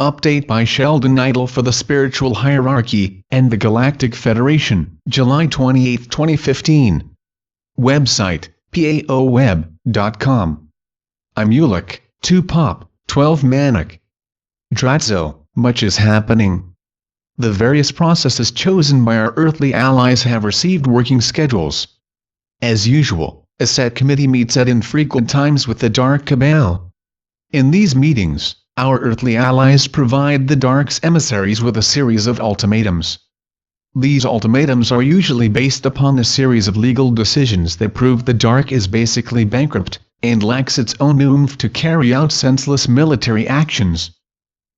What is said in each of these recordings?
Update by Sheldan Nidle for the Spiritual Hierarchy and the Galactic Federation, July 28, 2015. Website, paoweb.com. I'm Muluk, 2 Pop, 12 Manik. Dratzo, much is happening. The various processes chosen by our earthly allies have received working schedules. As usual, a set committee meets at infrequent times with the Dark Cabal. In these meetings, our earthly allies provide the Dark's emissaries with a series of ultimatums. These ultimatums are usually based upon a series of legal decisions that prove the Dark is basically bankrupt, and lacks its own oomph to carry out senseless military actions.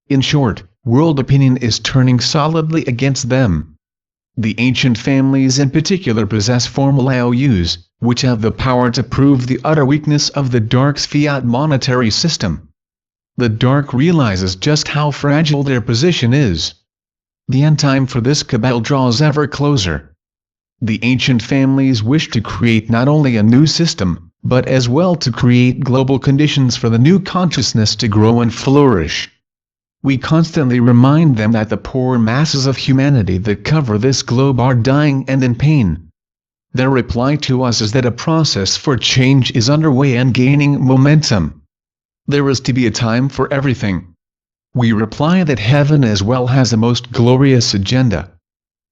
In short, world opinion is turning solidly against them. The ancient families in particular possess formal IOUs, which have the power to prove the utter weakness of the Dark's fiat monetary system. The Dark realizes just how fragile their position is. The end time for this cabal draws ever closer. The ancient families wish to create not only a new system, but as well to create global conditions for the new consciousness to grow and flourish. We constantly remind them that the poor masses of humanity that cover this globe are dying and in pain. Their reply to us is that a process for change is underway and gaining momentum. There is to be a time for everything. We reply that heaven as well has a most glorious agenda.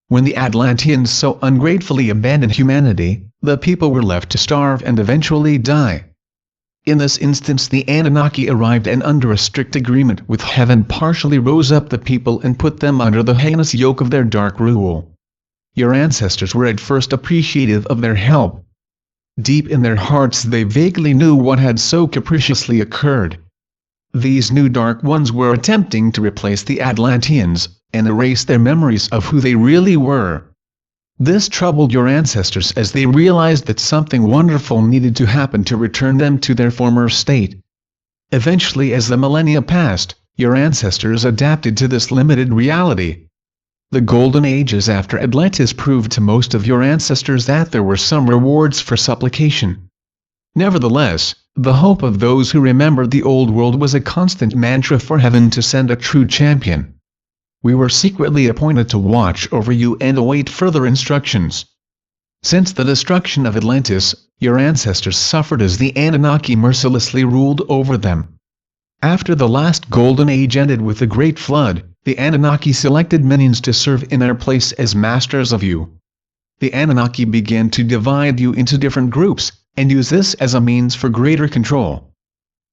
When the Atlanteans so ungratefully abandoned humanity, the people were left to starve and eventually die. In this instance the Anunnaki arrived and under a strict agreement with heaven partially rose up the people and put them under the heinous yoke of their dark rule. Your ancestors were at first appreciative of their help. Deep in their hearts they vaguely knew what had so capriciously occurred. These new Dark Ones were attempting to replace the Atlanteans, and erase their memories of who they really were. This troubled your ancestors as they realized that something wonderful needed to happen to return them to their former state. Eventually, as the millennia passed, your ancestors adapted to this limited reality. The golden ages after Atlantis proved to most of your ancestors that there were some rewards for supplication. Nevertheless, the hope of those who remembered the old world was a constant mantra for heaven to send a true champion. We were secretly appointed to watch over you and await further instructions. Since the destruction of Atlantis, your ancestors suffered as the Anunnaki mercilessly ruled over them. After the last golden age ended with the Great Flood, the Anunnaki selected minions to serve in their place as masters of you. The Anunnaki began to divide you into different groups, and use this as a means for greater control.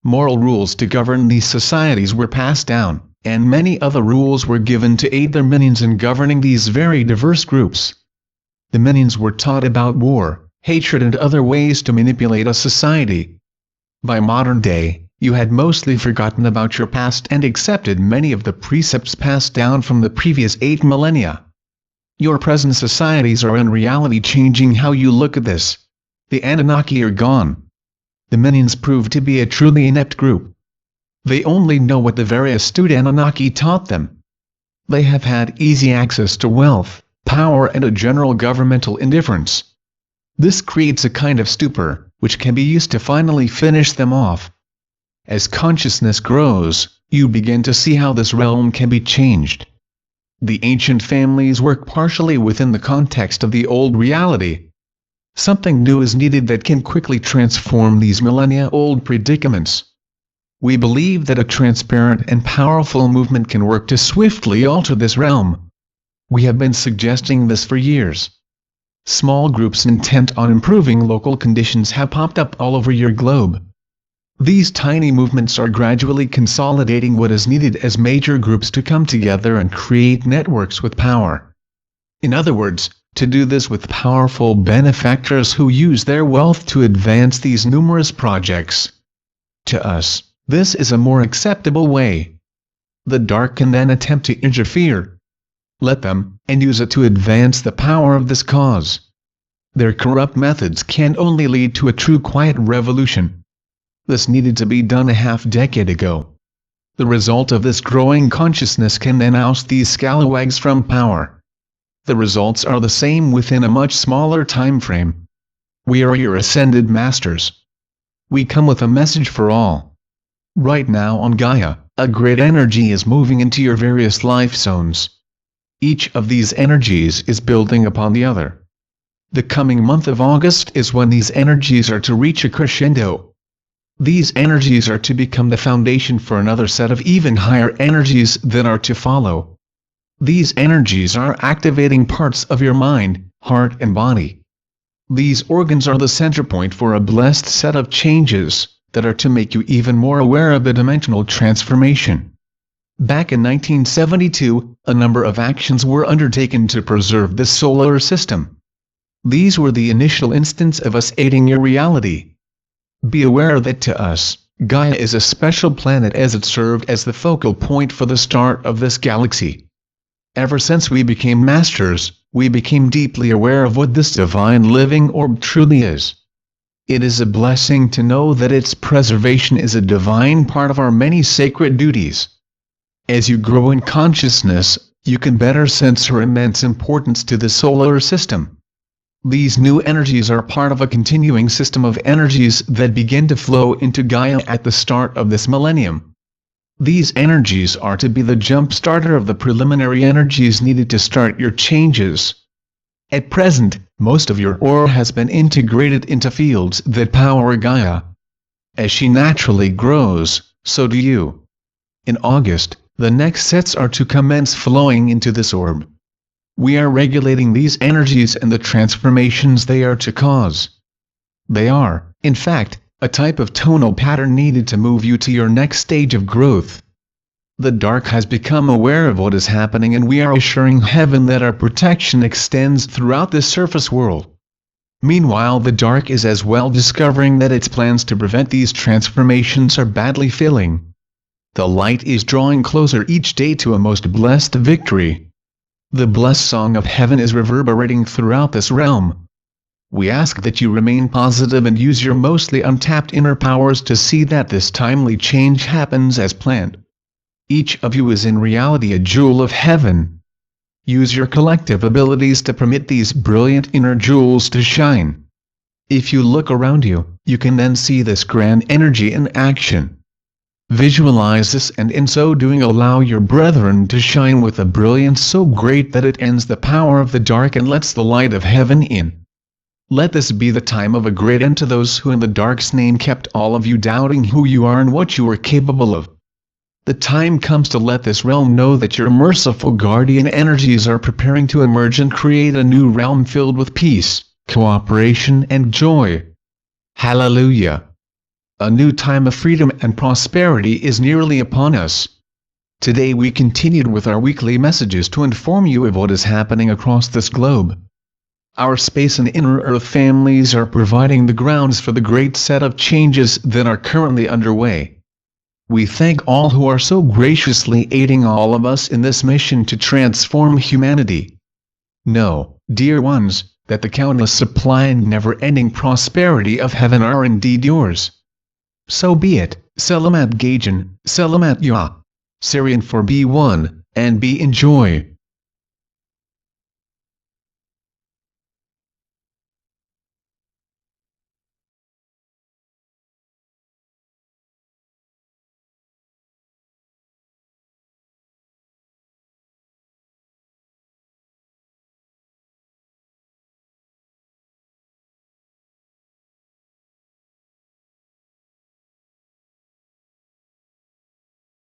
Moral rules to govern these societies were passed down, and many other rules were given to aid their minions in governing these very diverse groups. The minions were taught about war, hatred and other ways to manipulate a society. By modern day, you had mostly forgotten about your past and accepted many of the precepts passed down from the previous 8 millennia. Your present societies are in reality changing how you look at this. The Anunnaki are gone. The minions proved to be a truly inept group. They only know what the very astute Anunnaki taught them. They have had easy access to wealth, power and a general governmental indifference. This creates a kind of stupor, which can be used to finally finish them off. As consciousness grows, you begin to see how this realm can be changed. The ancient families work partially within the context of the old reality. Something new is needed that can quickly transform these millennia-old predicaments. We believe that a transparent and powerful movement can work to swiftly alter this realm. We have been suggesting this for years. Small groups intent on improving local conditions have popped up all over your globe. These tiny movements are gradually consolidating what is needed as major groups to come together and create networks with power. In other words, to do this with powerful benefactors who use their wealth to advance these numerous projects. To us, this is a more acceptable way. The Dark can then attempt to interfere. Let them, and use it to advance the power of this cause. Their corrupt methods can only lead to a true quiet revolution. This needed to be done a half-decade ago. The result of this growing consciousness can then oust these scalawags from power. The results are the same within a much smaller time frame. We are your ascended masters. We come with a message for all. Right now on Gaia, A great energy is moving into your various life zones. Each of these energies is building upon the other. The coming month of August is when these energies are to reach a crescendo. These energies are to become the foundation for another set of even higher energies that are to follow. These energies are activating parts of your mind, heart and body. These organs are the center point for a blessed set of changes that are to make you even more aware of the dimensional transformation. Back in 1972, a number of actions were undertaken to preserve the solar system. These were the initial instance of us aiding your reality. Be aware that to us, Gaia is a special planet as it served as the focal point for the start of this galaxy. Ever since we became masters, we became deeply aware of what this divine living orb truly is. It is a blessing to know that its preservation is a divine part of our many sacred duties. As you grow in consciousness, you can better sense her immense importance to the solar system. These new energies are part of a continuing system of energies that begin to flow into Gaia at the start of this millennium. These energies are to be the jump starter of the preliminary energies needed to start your changes. At present, most of your aura has been integrated into fields that power Gaia. As she naturally grows, so do you. In August, the next sets are to commence flowing into this orb. We are regulating these energies and the transformations they are to cause. They are, in fact, a type of tonal pattern needed to move you to your next stage of growth. The dark has become aware of what is happening, and we are assuring heaven that our protection extends throughout this surface world. Meanwhile, the dark is as well discovering that its plans to prevent these transformations are badly failing. The light is drawing closer each day to a most blessed victory. The blessed song of heaven is reverberating throughout this realm. We ask that you remain positive and use your mostly untapped inner powers to see that this timely change happens as planned. Each of you is in reality a jewel of heaven. Use your collective abilities to permit these brilliant inner jewels to shine. If you look around you, you can then see this grand energy in action. Visualize this, and in so doing allow your brethren to shine with a brilliance so great that it ends the power of the dark and lets the light of heaven in. Let this be the time of a great end to those who in the dark's name kept all of you doubting who you are and what you are capable of. The time comes to let this realm know that your merciful guardian energies are preparing to emerge and create a new realm filled with peace, cooperation and joy. Hallelujah! A new time of freedom and prosperity is nearly upon us. Today we continued with our weekly messages to inform you of what is happening across this globe. Our space and inner earth families are providing the grounds for the great set of changes that are currently underway. We thank all who are so graciously aiding all of us in this mission to transform humanity. Know, dear ones, that the countless supply and never-ending prosperity of heaven are indeed yours. So be it. Selamat Gajan, Selamat Ya. Syrian for be one, and be in joy.